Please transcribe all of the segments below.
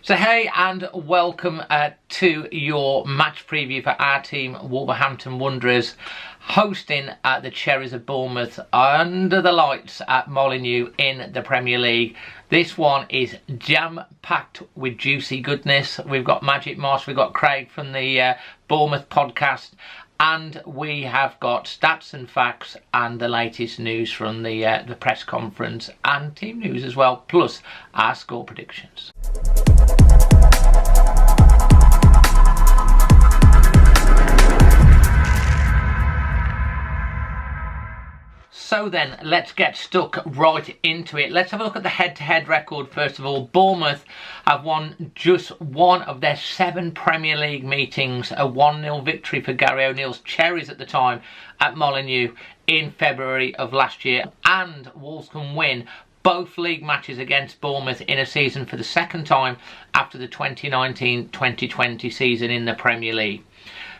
So hey, and welcome to your match preview for our team, Wolverhampton Wanderers, hosting the Cherries of Bournemouth under the lights at Molineux in the Premier League. This one is jam-packed with juicy goodness. We've got Magic Moss, we've got Craig from the Bournemouth podcast, and we have got stats and facts and the latest news from the press conference and team news as well, plus our score predictions. So then, let's get stuck right into it. Let's have a look at the head-to-head record first of all. Bournemouth have won just one of their 7 Premier League meetings, a 1-0 victory for Gary O'Neill's Cherries at the time at Molineux in February of last year. And Wolves can win both league matches against Bournemouth in a season for the second time after the 2019-2020 season in the Premier League.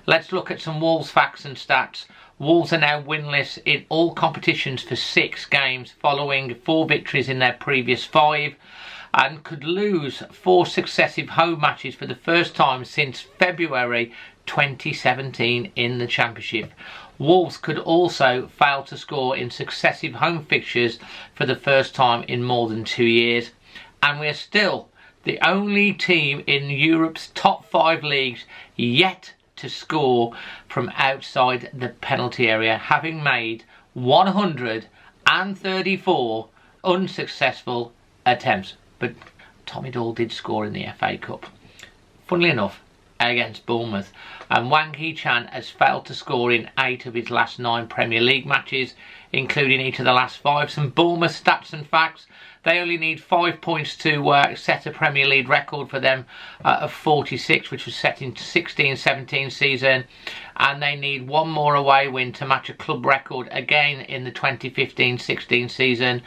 Let's look at some Wolves facts and stats. Wolves are now winless in all competitions for 6 games following 4 victories in their previous 5, and could lose 4 successive home matches for the first time since February 2017 in the Championship. Wolves could also fail to score in successive home fixtures for the first time in more than 2 years, and we are still the only team in Europe's top 5 leagues yet to score from outside the penalty area, having made 134 unsuccessful attempts. But Tommy Doyle did score in the FA Cup, funnily enough, against Bournemouth. And Wang Hee-chan has failed to score in 8 of his last 9 Premier League matches, including each of the last 5. Some Bournemouth stats and facts: they only need 5 points to set a Premier League record for them of 46, which was set in 16-17 season. And they need 1 more away win to match a club record again in the 2015-16 season.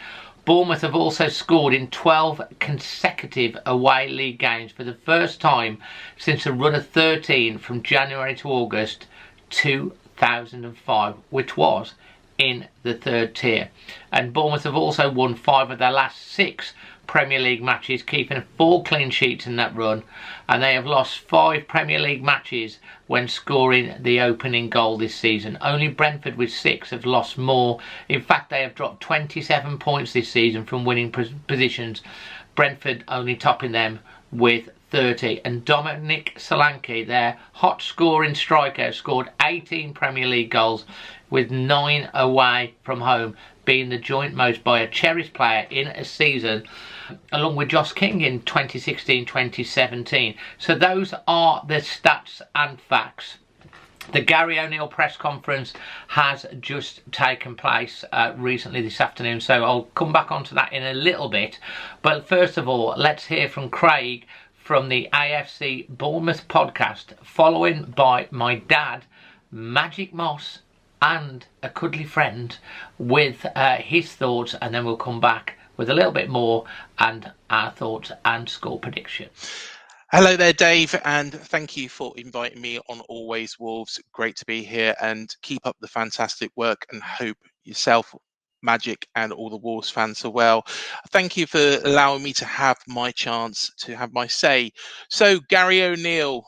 Bournemouth have also scored in 12 consecutive away league games for the first time since a run of 13 from January to August 2005, which was in the 3rd tier. And Bournemouth have also won 5 of their last 6 Premier League matches, keeping 4 clean sheets in that run, and they have lost 5 Premier League matches when scoring the opening goal this season. Only Brentford with 6 have lost more. In fact, they have dropped 27 points this season from winning positions, Brentford only topping them with 30. And Dominic Solanke, their hot scoring striker, scored 18 Premier League goals, with 9 away from home, being the joint most by a Cherries player in a season, along with Josh King in 2016-2017. So those are the stats and facts. The Gary O'Neill press conference has just taken place recently this afternoon, so I'll come back onto that in a little bit. But first of all, let's hear from Craig from the AFC Bournemouth podcast, following by my dad, Magic Moss, and a cuddly friend with his thoughts, and then we'll come back with a little bit more and our thoughts and score prediction. Hello there, Dave, and thank you for inviting me on Always Wolves. Great to be here, and keep up the fantastic work, and hope yourself, Magic, and all the Wolves fans are well. Thank you for allowing me to have my chance to have my say. So Gary O'Neill,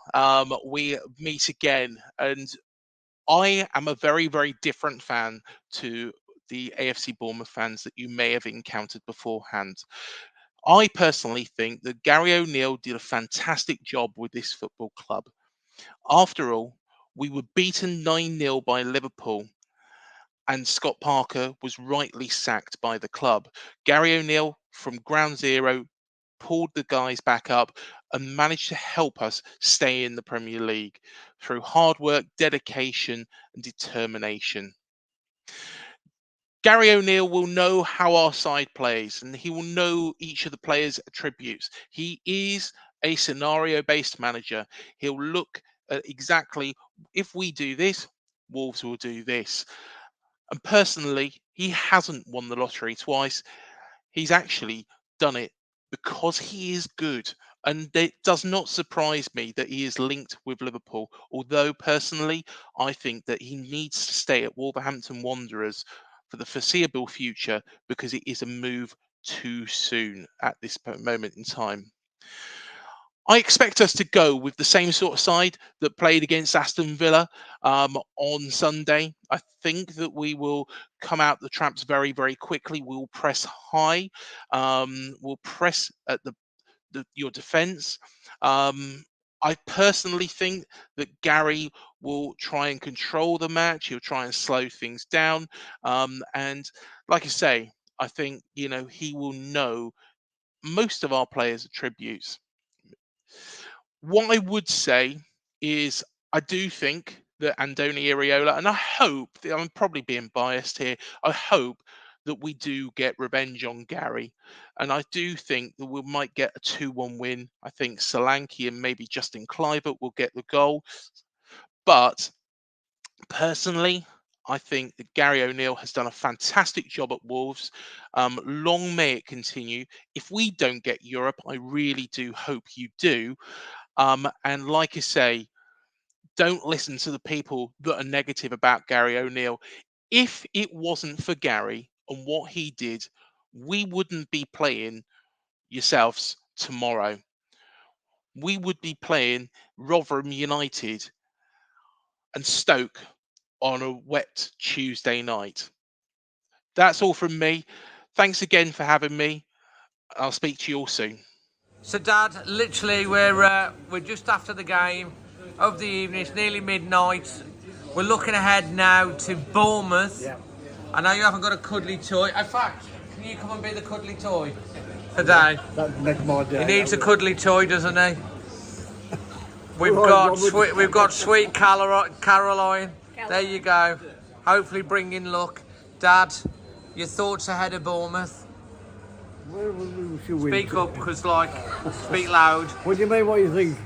we meet again, and I am a very, very different fan to the AFC Bournemouth fans that you may have encountered beforehand. I personally think that Gary O'Neill did a fantastic job with this football club. After all, we were beaten 9-0 by Liverpool, and Scott Parker was rightly sacked by the club. Gary O'Neill, from ground zero, pulled the guys back up and managed to help us stay in the Premier League through hard work, dedication, and determination. Gary O'Neill will know how our side plays, and he will know each of the players' attributes. He is a scenario-based manager. He'll look at exactly, if we do this, Wolves will do this. And personally, he hasn't won the lottery twice. He's actually done it because he is good. And it does not surprise me that he is linked with Liverpool, although personally, I think that he needs to stay at Wolverhampton Wanderers for the foreseeable future, because it is a move too soon at this moment in time. I expect us to go with the same sort of side that played against Aston Villa on Sunday. I think that we will come out the traps very, very quickly. We'll press high. We'll press at your defence. I personally think that Gary will try and control the match. He'll try and slow things down. And like I say, I think, he will know most of our players' attributes. What I would say is I do think that Andoni Iraola, and I hope, I'm probably being biased here, I hope that we do get revenge on Gary. And I do think that we might get a 2-1 win. I think Solanke and maybe Justin Kluivert will get the goal. But personally, I think that Gary O'Neill has done a fantastic job at Wolves. Long may it continue. If we don't get Europe, I really do hope you do. And like I say, don't listen to the people that are negative about Gary O'Neill. If it wasn't for Gary and what he did, we wouldn't be playing yourselves tomorrow. We would be playing Rotherham United and Stoke on a wet Tuesday night. That's all from me. Thanks again for having me. I'll speak to you all soon. So Dad, literally we're just after the game of the evening. It's nearly midnight. We're looking ahead now to Bournemouth. Yeah. I know you haven't got a cuddly toy. In fact, can you come and be the cuddly toy today? That'd make my day. He needs a cuddly toy, doesn't he? We've got sweet Caroline. There you go. Hopefully bringing luck. Dad, your thoughts ahead of Bournemouth? Speak up, because speak loud. What do you mean? What do you think?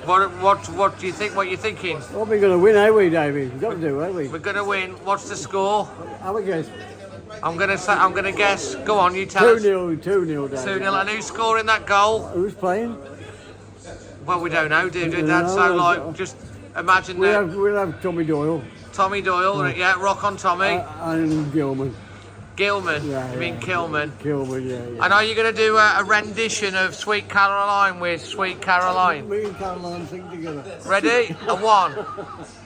What do you think? What you're thinking? Well, we're going to win, ain't we, David? We've got to do, ain't we? We're going to win. What's the score? Have a guess. I'm going to guess. Go on, you tell us. 2-0, David. 2-0. And who's scoring that goal? Who's playing? Well, we don't know, do we, Dad? So, just imagine that. We'll have Tommy Doyle. Tommy Doyle, yeah, rock on Tommy. And Gilman. Gilman? Yeah, you mean Kilman? Kilman, yeah. And are you going to do a rendition of Sweet Caroline with Sweet Caroline? Me and Caroline sing together. Ready? A one.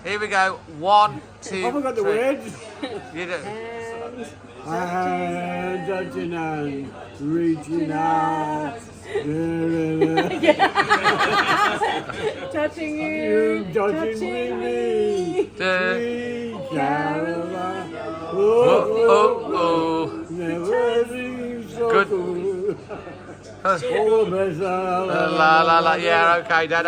Here we go. 1, 2, I haven't got the words. You do. And touching and reaching out. Touching you, touching me. Sweet Caroline. Oh. Never seems so Good. cool. La. Yeah, okay, Dad.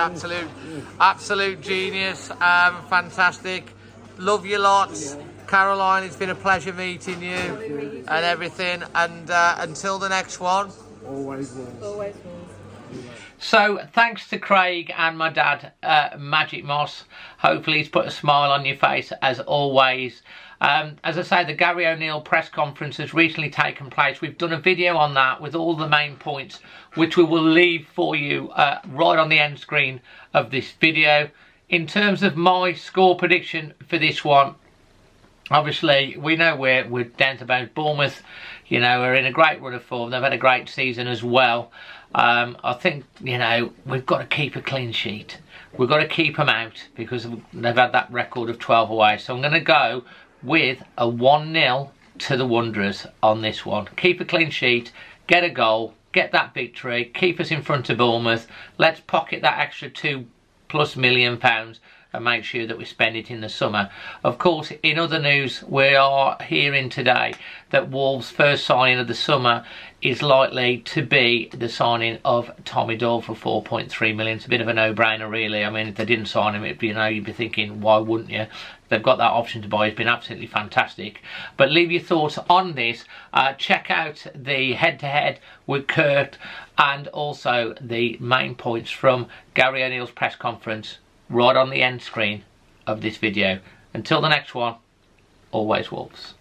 Absolute genius. Fantastic. Love you lots. Caroline, it's been a pleasure meeting you and everything. And until the next one. Always will. So, thanks to Craig and my dad, Magic Moss. Hopefully he's put a smile on your face as always. As I say, the Gary O'Neill press conference has recently taken place. We've done a video on that with all the main points, which we will leave for you right on the end screen of this video. In terms of my score prediction for this one, obviously we know we're down to both. Bournemouth, are in a great run of form. They've had a great season as well. I think, we've got to keep a clean sheet. We've got to keep them out because they've had that record of 12 away. So I'm going to go with a 1-0 to the Wanderers on this one. Keep a clean sheet, get a goal, get that victory, keep us in front of Bournemouth. Let's pocket that extra £2+ million and make sure that we spend it in the summer. Of course, in other news, we are hearing today that Wolves' first signing of the summer is likely to be the signing of Tommy Doyle for 4.3 million. It's a bit of a no-brainer, really. I mean, if they didn't sign him, you'd be thinking, why wouldn't you? They've got that option to buy. It's been absolutely fantastic. But leave your thoughts on this. Check out the head-to-head with Kurt and also the main points from Gary O'Neill's press conference right on the end screen of this video. Until the next one, always Wolves.